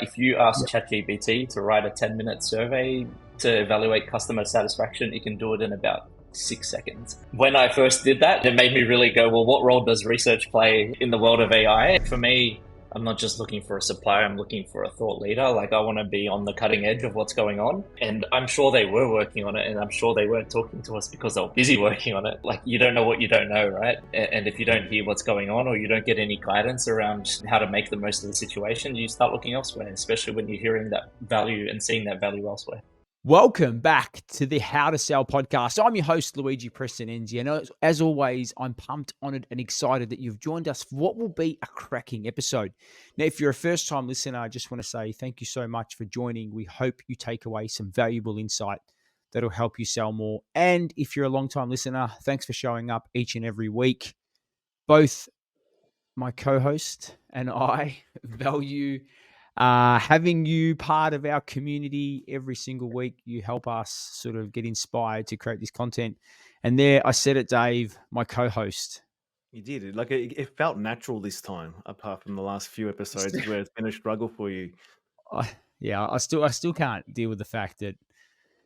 if you ask ChatGPT to write a 10-minute survey to evaluate customer satisfaction, it can do it in about 6 seconds. When I first did that, it made me really go, well, what role does research play in the world of AI? For me, I'm not just looking for a supplier, I'm looking for a thought leader. Like, I want to be on the cutting edge of what's going on. And I'm sure they were working on it, and I'm sure they weren't talking to us because they were busy working on it. Like, you don't know what you don't know, right? And if you don't hear what's going on, or you don't get any guidance around how to make the most of the situation, you start looking elsewhere, especially when you're hearing that value and seeing that value elsewhere. Welcome back to the How to Sell podcast. I'm your host, Luigi Prestinenzi, and as always, I'm pumped, honored, and excited that you've joined us for what will be a cracking episode. Now, if you're a first-time listener, I just want to say thank you so much for joining. We hope you take away some valuable insight that'll help you sell more. And if you're a long-time listener, thanks for showing up each and every week. Both my co-host and I value having you part of our community every single week. You help us sort of get inspired to create this content. And there, I said it, Dave, my co-host. You did. Like, it felt natural this time, apart from the last few episodes where it's been a struggle for you. I still can't deal with the fact that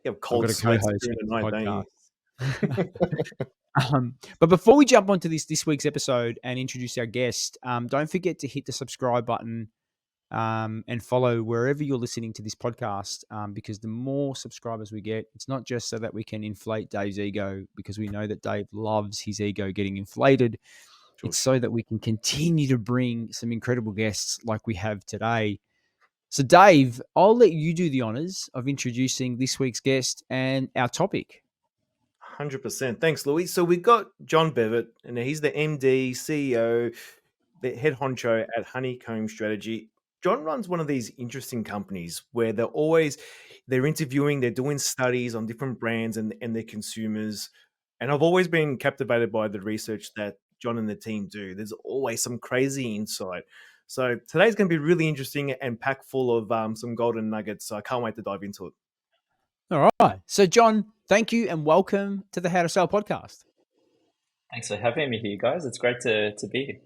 you have cold sweats during the night, don't you? But before we jump onto this week's episode and introduce our guest, don't forget to hit the subscribe button and follow wherever you're listening to this podcast, because the more subscribers we get, it's not just so that we can inflate Dave's ego, because we know that Dave loves his ego getting inflated. Sure. It's so that we can continue to bring some incredible guests like we have today. So Dave, I'll let you do the honors of introducing this week's guest and our topic. 100%. Thanks, Louis. So we've got John Bevitt, and he's the MD, CEO, the head honcho at Honeycomb Strategy. John runs one of these interesting companies where they're interviewing, they're doing studies on different brands and their consumers. And I've always been captivated by the research that John and the team do. There's always some crazy insight. So today's going to be really interesting and packed full of some golden nuggets. So I can't wait to dive into it. All right. So John, thank you and welcome to the How to Sell podcast. Thanks for having me here, guys. It's great to be here.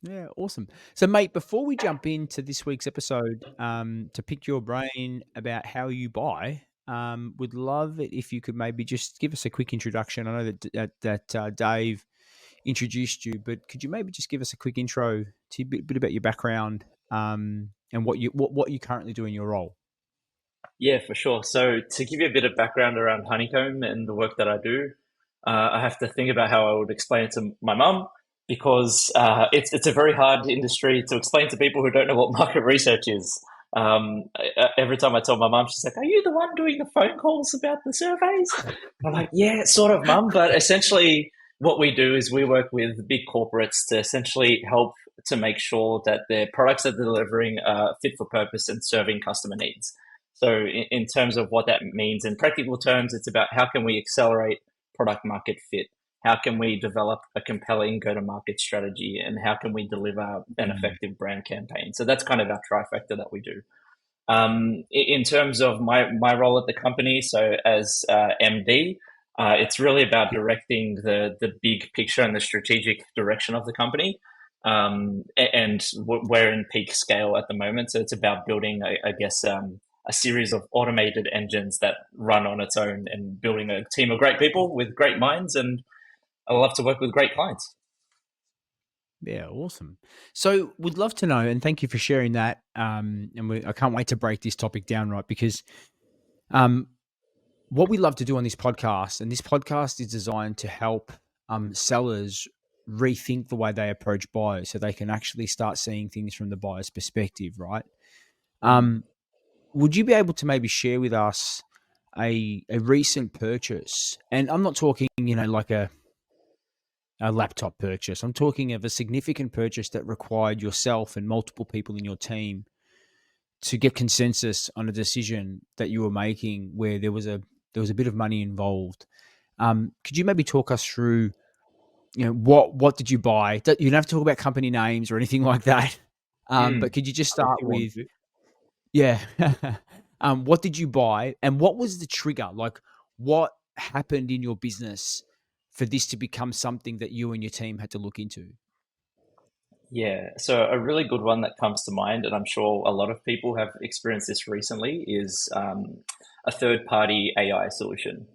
Yeah, awesome. So, mate, before we jump into this week's episode, to pick your brain about how you buy, would love it if you could maybe just give us a quick introduction. I know that Dave introduced you, but could you maybe just give us a quick intro to a bit about your background and what you currently do in your role? Yeah, for sure. So, to give you a bit of background around Honeycomb and the work that I do, I have to think about how I would explain it to my mum, because it's a very hard industry to explain to people who don't know what market research is. Every time I tell my mum, she's like, "Are you the one doing the phone calls about the surveys?" I'm like, "Yeah, sort of, mum." But essentially what we do is we work with big corporates to essentially help to make sure that their products they're delivering are fit for purpose and serving customer needs. So in terms of what that means in practical terms, it's about how can we accelerate product market fit? How can we develop a compelling go-to-market strategy, and how can we deliver an effective brand campaign? So that's kind of our trifecta that we do. In terms of my role at the company, so as MD, it's really about directing the big picture and the strategic direction of the company. And we're in peak scale at the moment, so it's about building, I guess, a series of automated engines that run on its own, and building a team of great people with great minds, and I love to work with great clients. Yeah, awesome. So would love to know, and thank you for sharing that. I can't wait to break this topic down, right? Because what we love to do on this podcast, and this podcast is designed to help sellers rethink the way they approach buyers, so they can actually start seeing things from the buyer's perspective, right? Would you be able to maybe share with us a recent purchase? And I'm not talking, like a laptop purchase. I'm talking of a significant purchase that required yourself and multiple people in your team to get consensus on a decision that you were making, where there was a bit of money involved. Could you maybe talk us through, what did you buy? You don't have to talk about company names or anything like that. But could you just start with, what did you buy, and what was the trigger? Like, what happened in your business for this to become something that you and your team had to look into? Yeah, so a really good one that comes to mind, and I'm sure a lot of people have experienced this recently, is a third-party AI solution.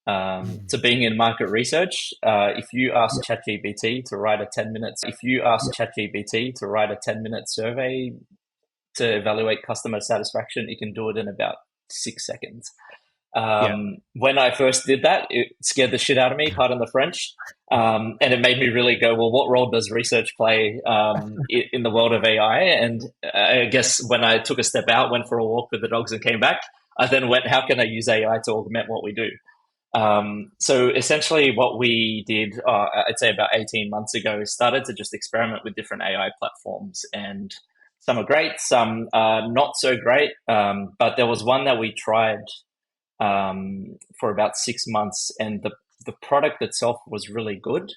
So being in market research, if you ask ChatGPT to write a 10-minute survey to evaluate customer satisfaction, it can do it in about 6 seconds. Yeah. When I first did that, it scared the shit out of me, pardon the French. And it made me really go, well, what role does research play in the world of AI? And I guess when I took a step out, went for a walk with the dogs and came back, I then went, how can I use AI to augment what we do? So essentially what we did, I'd say about 18 months ago, is started to just experiment with different AI platforms, and some are great, some are not so great. But there was one that we tried for about 6 months, and the product itself was really good,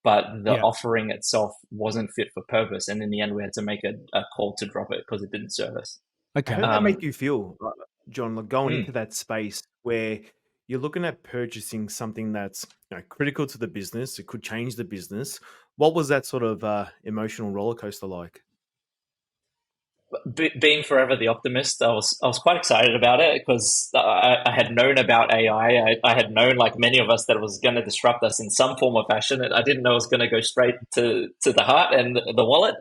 but the Yeah. offering itself wasn't fit for purpose. And in the end, we had to make a call to drop it because it didn't serve us. How Okay. did that make you feel, John, like going Mm. into that space where you're looking at purchasing something that's critical to the business? It could change the business. What was that sort of emotional roller coaster like? Being forever the optimist, I was quite excited about it because I had known about AI. I had known, like many of us, that it was going to disrupt us in some form or fashion. I didn't know it was going to go straight to the heart and the wallet.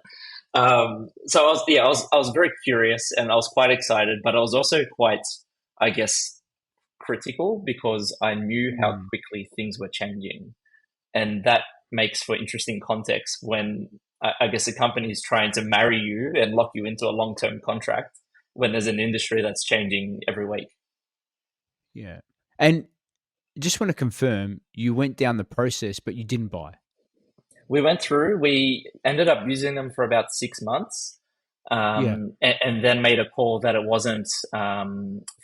So I was very curious and I was quite excited, but I was also quite, I guess, critical because I knew how Mm. quickly things were changing, and that makes for interesting context when I guess a company is trying to marry you and lock you into a long-term contract when there's an industry that's changing every week. Yeah. And just want to confirm, you went down the process, but you didn't buy. We went through, we ended up using them for about 6 months, Yeah. and then made a call that it wasn't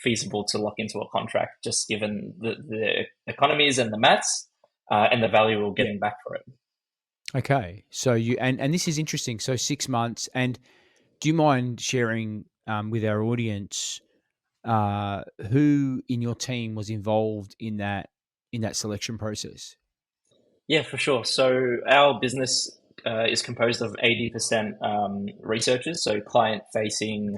feasible to lock into a contract, just given the economies and the maths and the value we we're Yeah. getting back for it. Okay. So you and this is interesting. So 6 months. And do you mind sharing with our audience who in your team was involved in that selection process? Yeah, for sure. So our business is composed of 80% researchers, so client-facing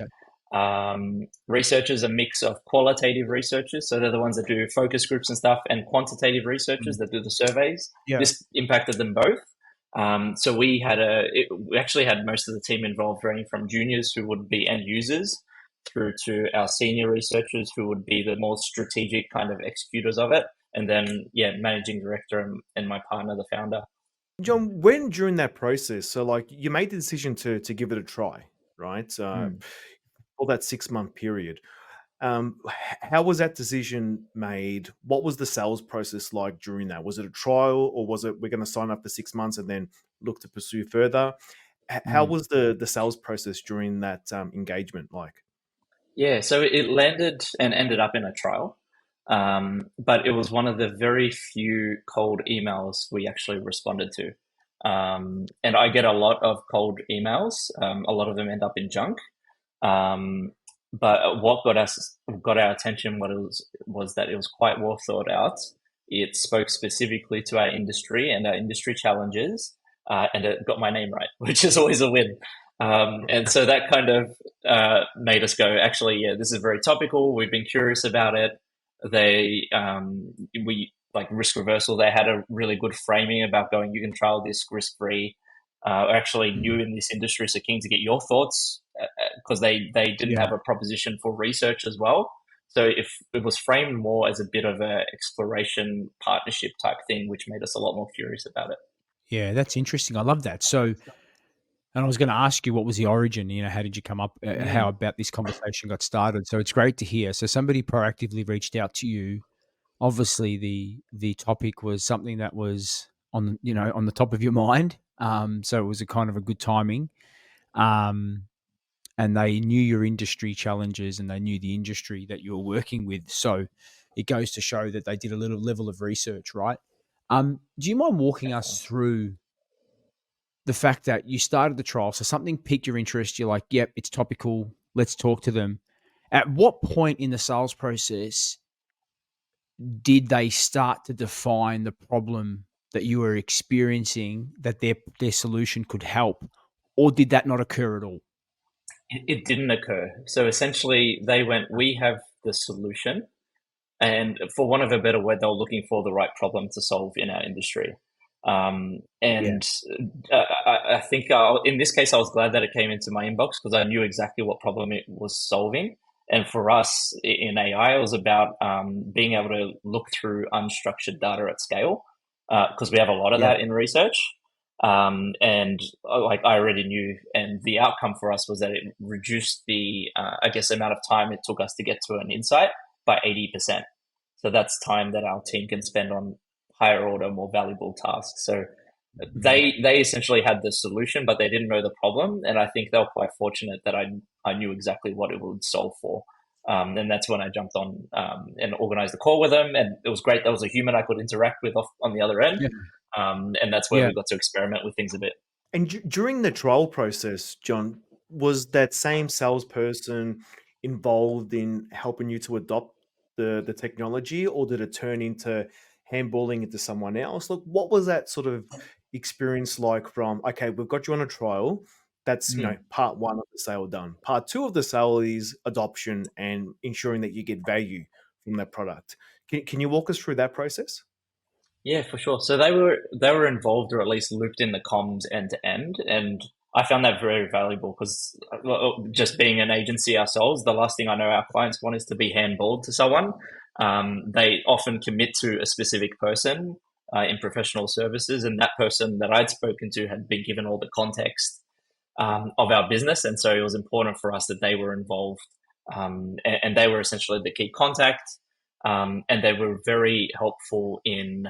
Okay. researchers, a mix of qualitative researchers, so they're the ones that do focus groups and stuff, and quantitative researchers Mm. that do the surveys. Yeah. This impacted them both. So we actually had most of the team involved, ranging from juniors who would be end users through to our senior researchers who would be the more strategic kind of executors of it, and then managing director and my partner, the founder. John, when during that process, so like you made the decision to give it a try, right? Mm. For that 6 month period. How was that decision made? What was the sales process like during that? Was it a trial, or was it we're going to sign up for 6 months and then look to pursue further? How Mm. was the sales process during that engagement like? Yeah, so it landed and ended up in a trial, but it was one of the very few cold emails we actually responded to. And I get a lot of cold emails. A lot of them end up in junk. Um, but what got our attention was that it was quite well thought out. It spoke specifically to our industry and our industry challenges, and it got my name right, which is always a win. And so that kind of made us go, actually, yeah, this is very topical. We've been curious about it. We like risk reversal. They had a really good framing about going, you can trial this risk free. Actually new Mm. in this industry, so keen to get your thoughts because they didn't Yeah. have a proposition for research as well. So if it was framed more as a bit of a exploration partnership type thing, which made us a lot more curious about it. Yeah, that's interesting. I love that. So, and I was going to ask you, what was the origin? How did you come up? How Mm. about this conversation got started? So it's great to hear. So somebody proactively reached out to you. Obviously, the topic was something that was on the top of your mind. So it was a kind of a good timing. Um, and they knew your industry challenges and they knew the industry that you were working with. So it goes to show that they did a little level of research, right? Do you mind walking us through the fact that you started the trial? So something piqued your interest. You're like, yep, it's topical. Let's talk to them. At what point in the sales process did they start to define the problem that you were experiencing that their solution could help? or did that not occur at all? It didn't occur. So essentially, they went, we have the solution. And for want of a better word, they were looking for the right problem to solve in our industry. And I think in this case, I was glad that it came into my inbox because I knew exactly what problem it was solving. And for us in AI, it was about being able to look through unstructured data at scale because we have a lot of that in research. And like I already knew, and the outcome for us was that it reduced the, I guess, amount of time it took us to get to an insight by 80%. So that's time that our team can spend on higher order, more valuable tasks. So they essentially had the solution, but they didn't know the problem. And I think they were quite fortunate that I knew exactly what it would solve for. And that's when I jumped on and organized the call with them. And it was great. There was a human I could interact with on the other end. And that's where we got to experiment with things a bit. And during the trial process, John, was that same salesperson involved in helping you to adopt the technology, or did it turn into handballing it to someone else? Look, what was that sort of experience like from, okay, we've got you on a trial. That's, part one of the sale done. Part two of the sale is adoption and ensuring that you get value from that product. Can you walk us through that process? Yeah, for sure. So they were involved, or at least looped in the comms end to end, and I found that very valuable because just being an agency ourselves, the last thing I know our clients want is to be handballed to someone. They often commit to a specific person in professional services, and that person that I'd spoken to had been given all the context of our business, and so it was important for us that they were involved, and they were essentially the key contact, and they were very helpful in,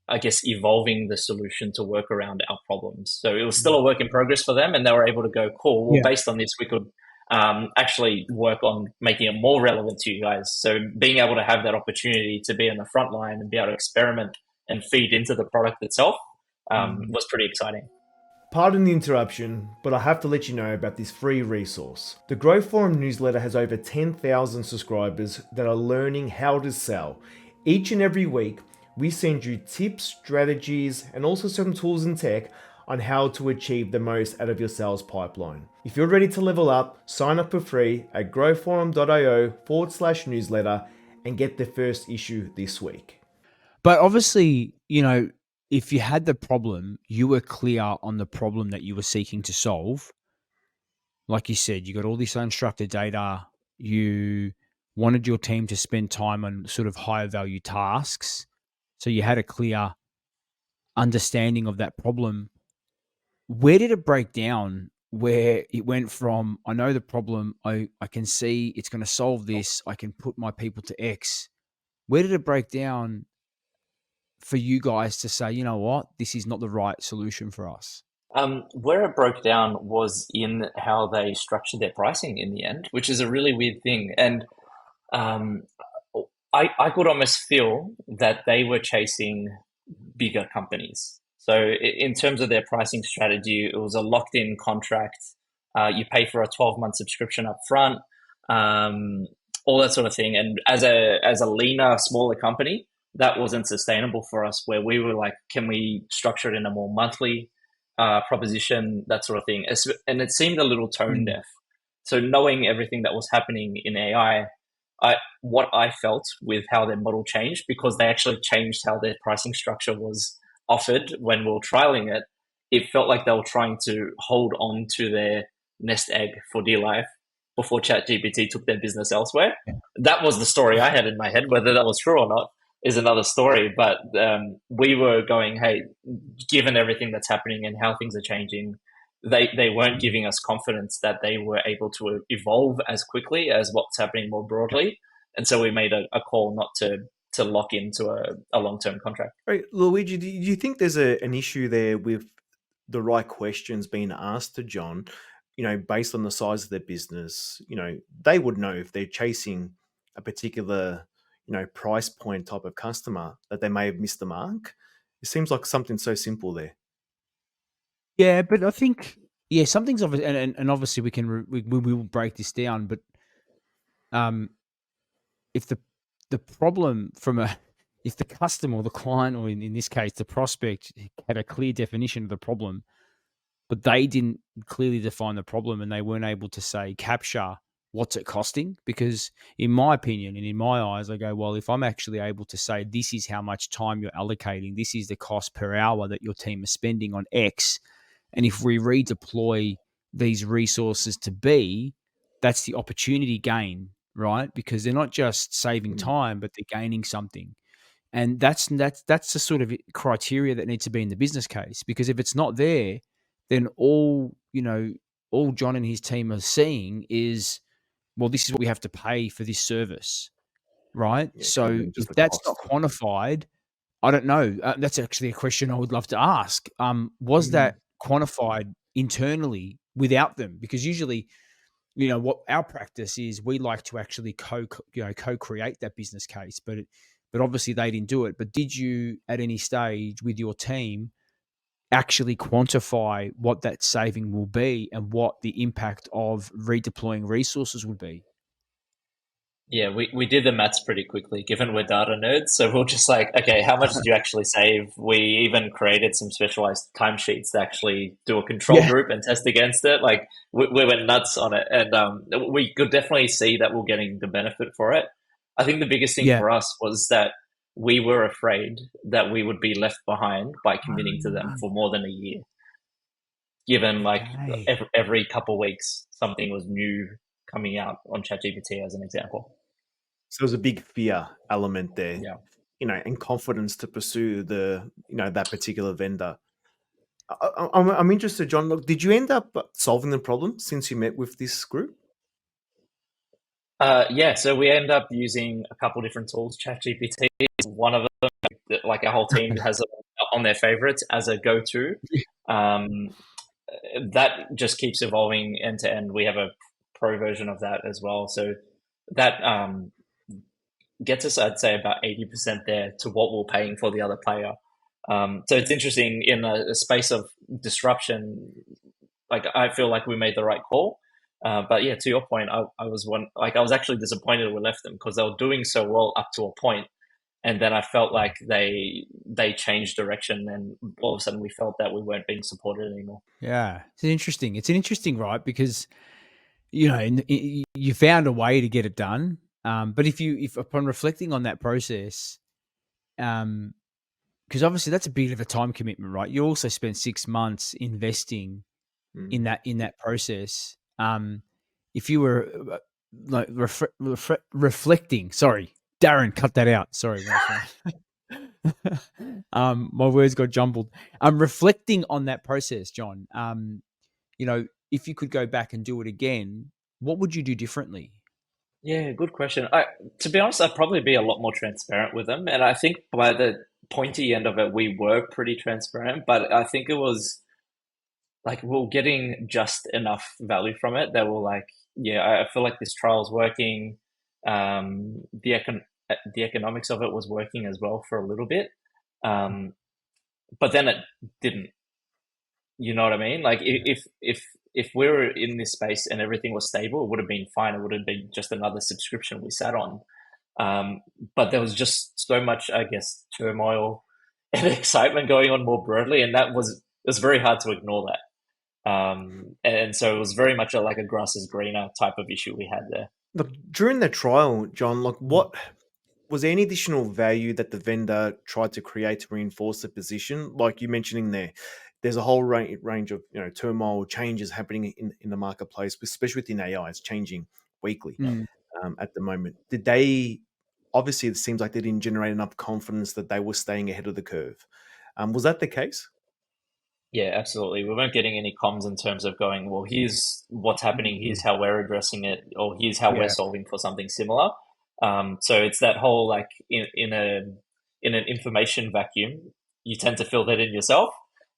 I guess, evolving the solution to work around our problems. So it was still a work in progress for them, and they were able to go, cool, well, based on this, we could actually work on making it more relevant to you guys. So being able to have that opportunity to be on the front line and be able to experiment and feed into the product itself was pretty exciting. Pardon the interruption, but I have to let you know about this free resource. The Grow Forum newsletter has over 10,000 subscribers that are learning how to sell. Each and every week, we send you tips, strategies, and also some tools and tech on how to achieve the most out of your sales pipeline. If you're ready to level up, sign up for free at growforum.io/newsletter and get the first issue this week. But obviously, if you had the problem, you were clear on the problem that you were seeking to solve. Like you said, you got all this unstructured data. You wanted your team to spend time on sort of higher value tasks. So you had a clear understanding of that problem. Where did it break down where it went from, I know the problem, I can see it's going to solve this, I can put my people to X. Where did it break down for you guys to say, you know what, this is not the right solution for us? Where it broke down was in how they structured their pricing in the end, which is a really weird thing. And I could almost feel that they were chasing bigger companies. So in terms of their pricing strategy, it was a locked-in contract. You pay for a 12-month subscription up front, all that sort of thing. And as a leaner, smaller company, that wasn't sustainable for us, where we were like, can we structure it in a more monthly proposition, that sort of thing. And it seemed a little tone deaf. So knowing everything that was happening in AI, what I felt with how their model changed, because they actually changed how their pricing structure was offered when we were trialing it, it felt like they were trying to hold on to their nest egg for dear life before ChatGPT took their business elsewhere. That was the story I had in my head. Whether that was true or not is another story. But we were going, hey, given everything that's happening and how things are changing, they weren't giving us confidence that they were able to evolve as quickly as what's happening more broadly. And so we made a call not to lock into a long-term contract. Right, Luigi, do you think there's an issue there with the right questions being asked to John, based on the size of their business? They would know if they're chasing a particular, price point type of customer that they may have missed the mark. It seems like something so simple there. Yeah, but I think, something's obvious, and obviously we will break this down, but if the problem if the customer or the client, or in this case, the prospect, had a clear definition of the problem, but they didn't clearly define the problem, and they weren't able to say capture what's it costing. Because in my opinion and in my eyes, I go, well, if I'm actually able to say this is how much time you're allocating, this is the cost per hour that your team is spending on X, and if we redeploy these resources to B, that's the opportunity gain, right? Because they're not just saving time, but they're gaining something. And that's the sort of criteria that needs to be in the business case. Because if it's not there, then all John and his team are seeing is, well, this is what we have to pay for this service, right? Yeah, So and if just the that's not cost. quantified, I don't know. That's actually a question I would love to ask. Was that quantified internally without them? Because usually, what our practice is, we like to actually co-create that business case, but obviously they didn't do it. But did you, at any stage with your team, actually quantify what that saving will be and what the impact of redeploying resources would be? Yeah, we did the maths pretty quickly, given we're data nerds. So we're just like, okay, how much did you actually save? We even created some specialized timesheets to actually do a control Yeah. group and test against it. Like we went nuts on it, and we could definitely see that we're getting the benefit for it. I think the biggest thing Yeah. for us was that we were afraid that we would be left behind by committing to them for more than a year, given like Okay. every couple of weeks something was new coming out on ChatGPT as an example. So there's a big fear element there, Yeah. and confidence to pursue that particular vendor. I'm interested, John. Look, did you end up solving the problem since you met with this group? Yeah, so we end up using a couple different tools. ChatGPT is one of them. Like our whole team has it on their favorites as a go-to. Um, that just keeps evolving end to end. We have a pro version of that as well. So that gets us, I'd say, about 80% there to what we're paying for the other player. So it's interesting in a space of disruption. Like I feel like we made the right call. But yeah, to your point, I was actually disappointed we left them because they were doing so well up to a point, and then I felt like they changed direction, and all of a sudden we felt that we weren't being supported anymore. Yeah. It's an interesting, right? Because, you found a way to get it done. But if upon reflecting on that process, because obviously that's a bit of a time commitment, right? You also spent 6 months investing in that process. If you were like reflecting, sorry, Darren, cut that out. Sorry, my words got jumbled. Reflecting on that process, John. If you could go back and do it again, what would you do differently? Yeah, good question. To be honest, I'd probably be a lot more transparent with them, and I think by the pointy end of it, we were pretty transparent. But I think it was like we're getting just enough value from it that we're like, yeah, I feel like this trial's working. The economics of it was working as well for a little bit, but then it didn't. You know what I mean? Like if we were in this space and everything was stable, it would have been fine. It would have been just another subscription we sat on. But there was just so much, I guess, turmoil and excitement going on more broadly, and it was very hard to ignore that. And so it was very much like a grass is greener type of issue we had there. Look, during the trial, John, like what was there any additional value that the vendor tried to create to reinforce the position? Like you mentioning there's a whole range of turmoil changes happening in the marketplace, especially within AI. It's changing weekly at the moment. Did they? Obviously, it seems like they didn't generate enough confidence that they were staying ahead of the curve. Was that the case? Yeah, absolutely. We weren't getting any comms in terms of going, well, here's what's happening, here's how we're addressing it, or here's how we're solving for something similar. So it's that whole like in an information vacuum, you tend to fill that in yourself,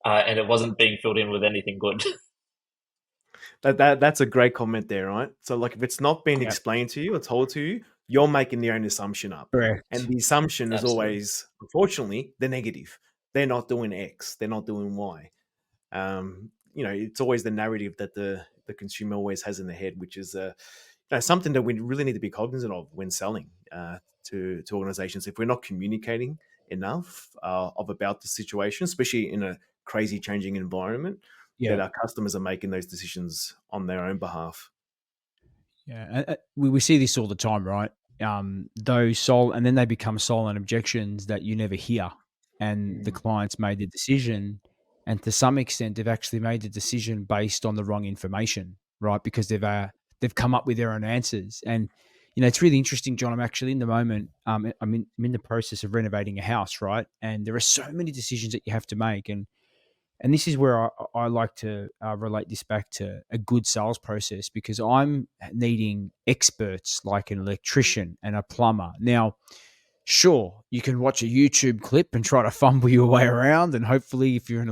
and it wasn't being filled in with anything good. That's a great comment there, right? So like if it's not been explained to you or told to you, you're making your own assumption up. Correct. And the assumption is Absolutely. always, unfortunately, the negative. They're not doing X, they're not doing Y. It's always the narrative that the consumer always has in the head, which is something that we really need to be cognizant of when selling to organizations. If we're not communicating enough about the situation, especially in a crazy changing environment, that Yeah. our customers are making those decisions on their own behalf. Yeah, we see this all the time, right? And then they become silent objections that you never hear, and the Mm. client's made the decision, and to some extent, they've actually made the decision based on the wrong information, right? Because they've come up with their own answers, and it's really interesting, John. I'm actually in the moment. I'm in the process of renovating a house, right? And there are so many decisions that you have to make, and this is where I like to relate this back to a good sales process, because I'm needing experts like an electrician and a plumber. Now, sure, you can watch a YouTube clip and try to fumble your way around, and hopefully, if you're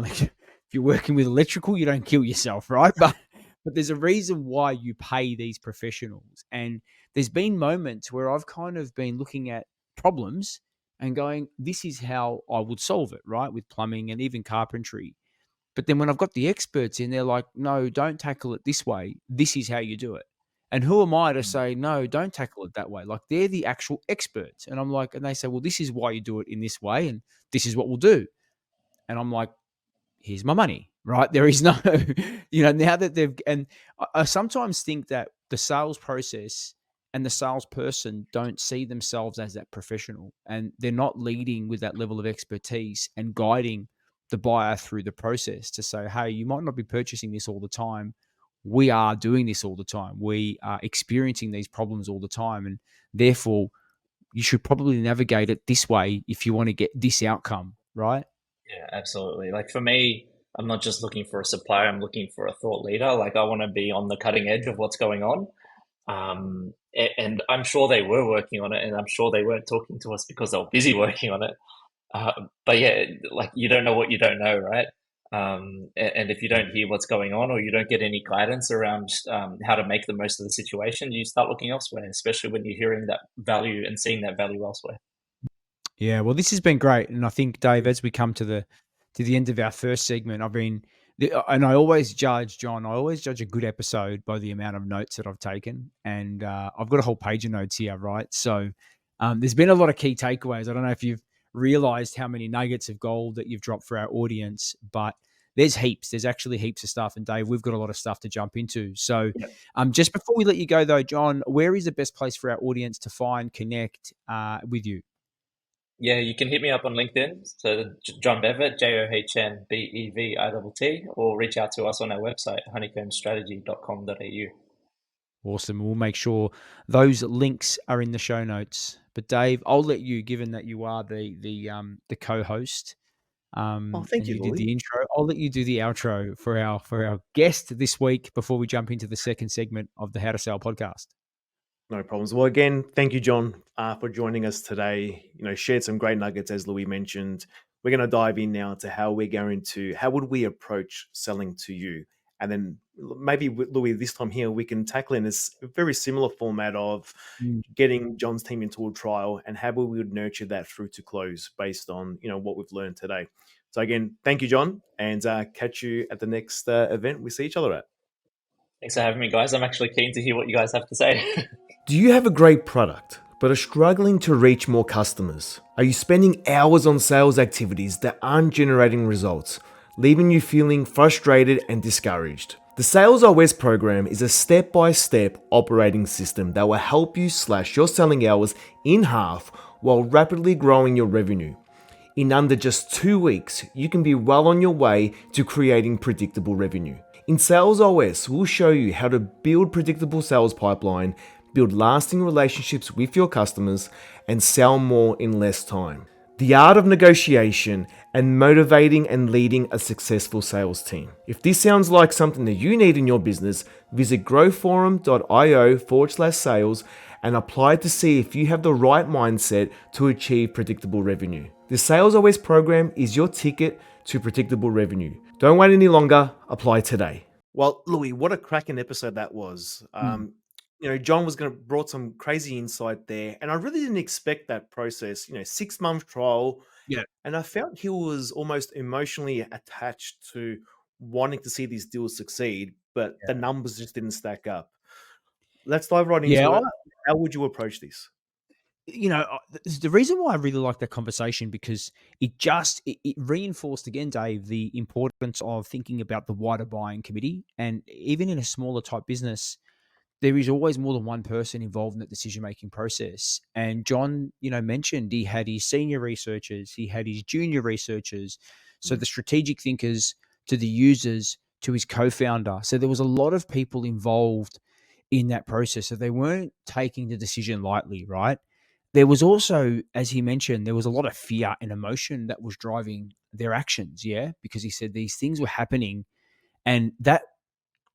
working with electrical, you don't kill yourself, right? But there's a reason why you pay these professionals, and there's been moments where I've kind of been looking at problems and going, "This is how I would solve it," right? With plumbing and even carpentry. But then when I've got the experts in, they're like, no, don't tackle it this way. This is how you do it. And who am I to say, no, don't tackle it that way? Like, they're the actual experts. And I'm like, and they say, well, this is why you do it in this way. And this is what we'll do. And I'm like, here's my money, right? There is no, now that and I sometimes think that the sales process and the salesperson don't see themselves as that professional, and they're not leading with that level of expertise and guiding the buyer through the process to say, hey, you might not be purchasing this all the time. We are doing this all the time. We are experiencing these problems all the time. And therefore, you should probably navigate it this way if you want to get this outcome, right? Yeah, absolutely. Like for me, I'm not just looking for a supplier, I'm looking for a thought leader. Like I want to be on the cutting edge of what's going on. And I'm sure they were working on it, and I'm sure they weren't talking to us because they were busy working on it. Uh, but yeah, like you don't know what you don't know, right? And if you don't hear what's going on, or you don't get any guidance around how to make the most of the situation, you start looking elsewhere, especially when you're hearing that value and seeing that value elsewhere. Yeah, well, this has been great, and I think, Dave, as we come to the end of our first segment, and I always judge, John. I always judge a good episode by the amount of notes that I've taken, and I've got a whole page of notes here, right? So, there's been a lot of key takeaways. I don't know if you've realized how many nuggets of gold that you've dropped for our audience, but there's heaps. There's actually heaps of stuff, and Dave, we've got a lot of stuff to jump into. So, just before we let you go, though, John, where is the best place for our audience to connect with you? Yeah, you can hit me up on LinkedIn. So John Bevitt, JohnBevitt, or reach out to us on our website, honeycombstrategy.com.au. Awesome. We'll make sure those links are in the show notes. But Dave, I'll let you, given that you are the co-host, Oh, thank and you, you did Louis. the intro. I'll let you do the outro for our guest this week before we jump into the second segment of the How to Sell podcast. No problems. Well, again, thank you, John, for joining us today. Shared some great nuggets, as Louis mentioned. We're going to dive in now to how would we approach selling to you? And then maybe with Louis, this time here, we can tackle in this very similar format of getting John's team into a trial and how we would nurture that through to close based on, what we've learned today. So again, thank you, John, and catch you at the next event we see each other at. Thanks for having me, guys. I'm actually keen to hear what you guys have to say. Do you have a great product, but are struggling to reach more customers? Are you spending hours on sales activities that aren't generating results, leaving you feeling frustrated and discouraged? The Sales OS program is a step-by-step operating system that will help you slash your selling hours in half while rapidly growing your revenue. In under just 2 weeks, you can be well on your way to creating predictable revenue. In Sales OS, we'll show you how to build predictable sales pipeline, build lasting relationships with your customers, and sell more in less time. The art of negotiation and motivating and leading a successful sales team. If this sounds like something that you need in your business, visit growforum.io/sales and apply to see if you have the right mindset to achieve predictable revenue. The Sales OS program is your ticket to predictable revenue. Don't wait any longer, apply today. Well, Louis, what a cracking episode that was. John was brought some crazy insight there, and I really didn't expect that process. 6-month trial, Yeah. and I felt he was almost emotionally attached to wanting to see these deals succeed, but the numbers just didn't stack up. Let's dive right into Yeah, it. How would you approach this? the reason why I really like that conversation, because it reinforced again, Dave, the importance of thinking about the wider buying committee. And even in a smaller type business, there is always more than one person involved in that decision-making process. And John, mentioned he had his senior researchers, he had his junior researchers, so the strategic thinkers to the users to his co-founder. So there was a lot of people involved in that process. So they weren't taking the decision lightly, right? There was also, as he mentioned, there was a lot of fear and emotion that was driving their actions, yeah? Because he said these things were happening, and that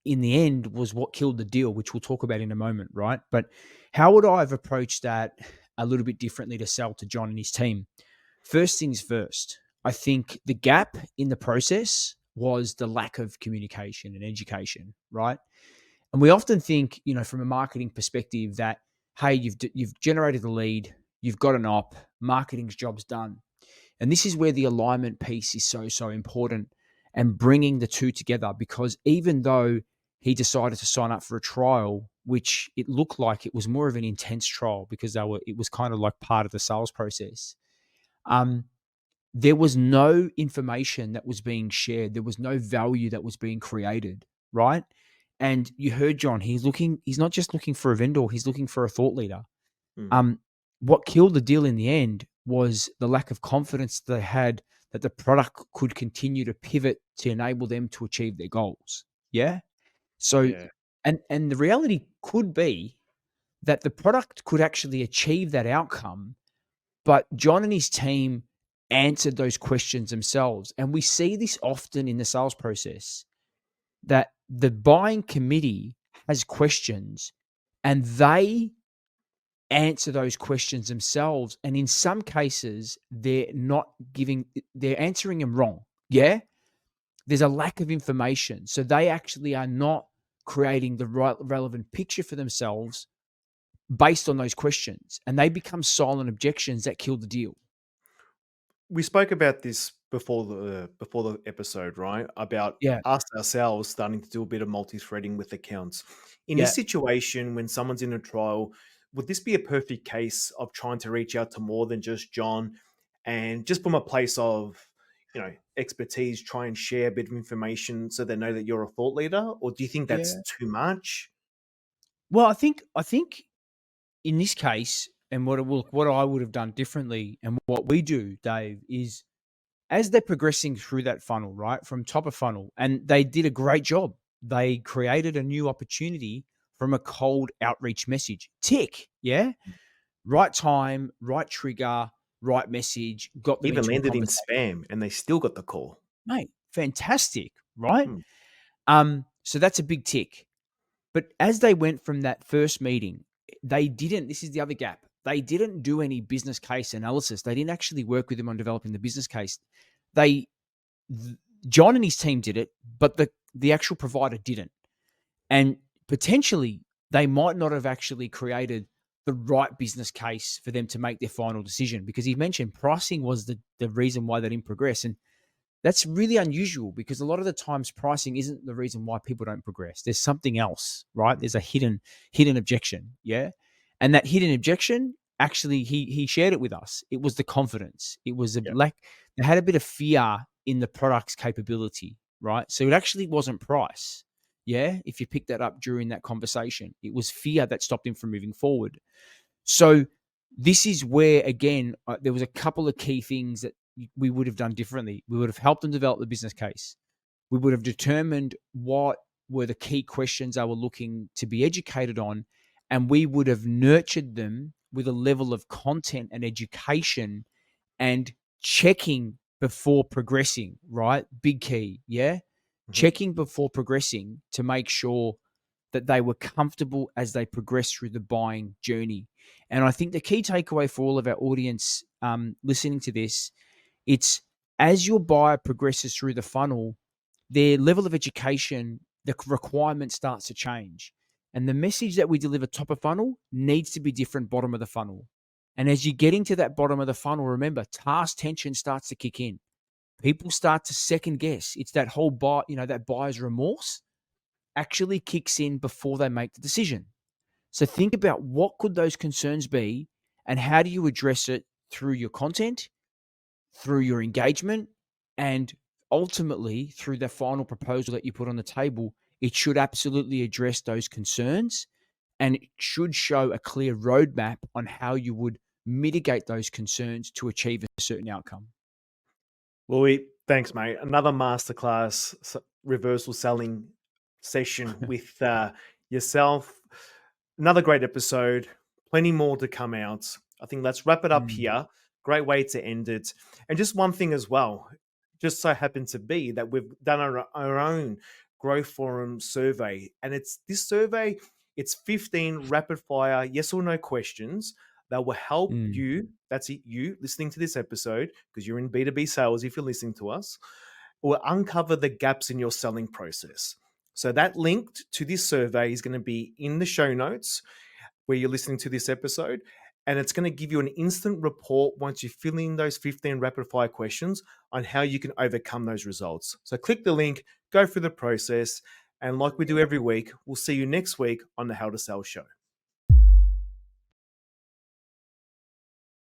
in the end was what killed the deal, which we'll talk about in a moment, right? But how would I have approached that a little bit differently to sell to John and his team? First things first, I think the gap in the process was the lack of communication and education, right? And we often think, from a marketing perspective that, hey, you've generated a lead, you've got an op, marketing's job's done. And this is where the alignment piece is so important, and bringing the two together, because even though he decided to sign up for a trial, which it looked like it was more of an intense trial because it was kind of like part of the sales process. There was no information that was being shared. There was no value that was being created, right? And you heard John, he's not just looking for a vendor, he's looking for a thought leader. What killed the deal in the end was the lack of confidence they had that the product could continue to pivot to enable them to achieve their goals. Yeah. So, Yeah. and the reality could be that the product could actually achieve that outcome, but John and his team answered those questions themselves. And we see this often in the sales process, that the buying committee has questions and they answer those questions themselves. And in some cases, they're answering them wrong. Yeah. There's a lack of information. So they actually are not creating the right relevant picture for themselves based on those questions. And they become silent objections that kill the deal. We spoke about this before the episode, right? About Yeah. us ourselves starting to do a bit of multi-threading with accounts. In Yeah. this situation, when someone's in a trial, would this be a perfect case of trying to reach out to more than just John, and just from a place of, expertise, try and share a bit of information so they know that you're a thought leader? Or do you think that's Yeah. too much? Well, I think in this case, and what I would have done differently, and what we do, Dave, is as they're progressing through that funnel, right, from top of funnel, and they did a great job. They created a new opportunity from a cold outreach message. Tick, yeah? Right time, right trigger, right message, got them Even into a landed in conversation. spam and they still got the call. Mate, fantastic, right? Hmm. So that's a big tick. But as they went from that first meeting, this is the other gap. They didn't do any business case analysis. They didn't actually work with them on developing the business case. John and his team did it, but the actual provider didn't. And potentially they might not have actually created the right business case for them to make their final decision, because he mentioned pricing was the reason why they didn't progress. And that's really unusual, because a lot of the times pricing isn't the reason why people don't progress. There's something else, right? There's a hidden objection, yeah? And that hidden objection, actually, he shared it with us. It was the confidence. It was Yeah. they had a bit of fear in the product's capability, right? So it actually wasn't price, yeah? If you pick that up during that conversation, it was fear that stopped him from moving forward. So this is where, again, there was a couple of key things that we would have done differently. We would have helped them develop the business case. We would have determined what were the key questions they were looking to be educated on, and we would have nurtured them with a level of content and education and checking before progressing, right? Big key, yeah? Checking before progressing to make sure that they were comfortable as they progress through the buying journey. And I think the key takeaway for all of our audience listening to this, it's as your buyer progresses through the funnel, their level of education, the requirement starts to change. And the message that we deliver top of funnel needs to be different bottom of the funnel. And as you get into that bottom of the funnel, remember, task tension starts to kick in. People start to second guess. It's that whole that buyer's remorse actually kicks in before they make the decision. So think about what could those concerns be, And how do you address it through your content, through your engagement, and ultimately through the final proposal that you put on the table? It should absolutely address those concerns, and it should show a clear roadmap on how you would mitigate those concerns to achieve a certain outcome. Louis, thanks, mate. Another masterclass reversal selling session with yourself. Another great episode. Plenty more to come out. I think let's wrap it up here. Great way to end it. And just one thing as well, just so happened to be that we've done our own Growth Forum survey. And it's this survey, it's 15 rapid fire yes or no questions that will help you, that's it, you listening to this episode, because you're in B2B sales if you're listening to us, will uncover the gaps in your selling process. So that link to this survey is going to be in the show notes where you're listening to this episode. And it's going to give you an instant report once you fill in those 15 rapid fire questions on how you can overcome those results. So click the link, go through the process. And like we do every week, we'll see you next week on the How to Sell Show.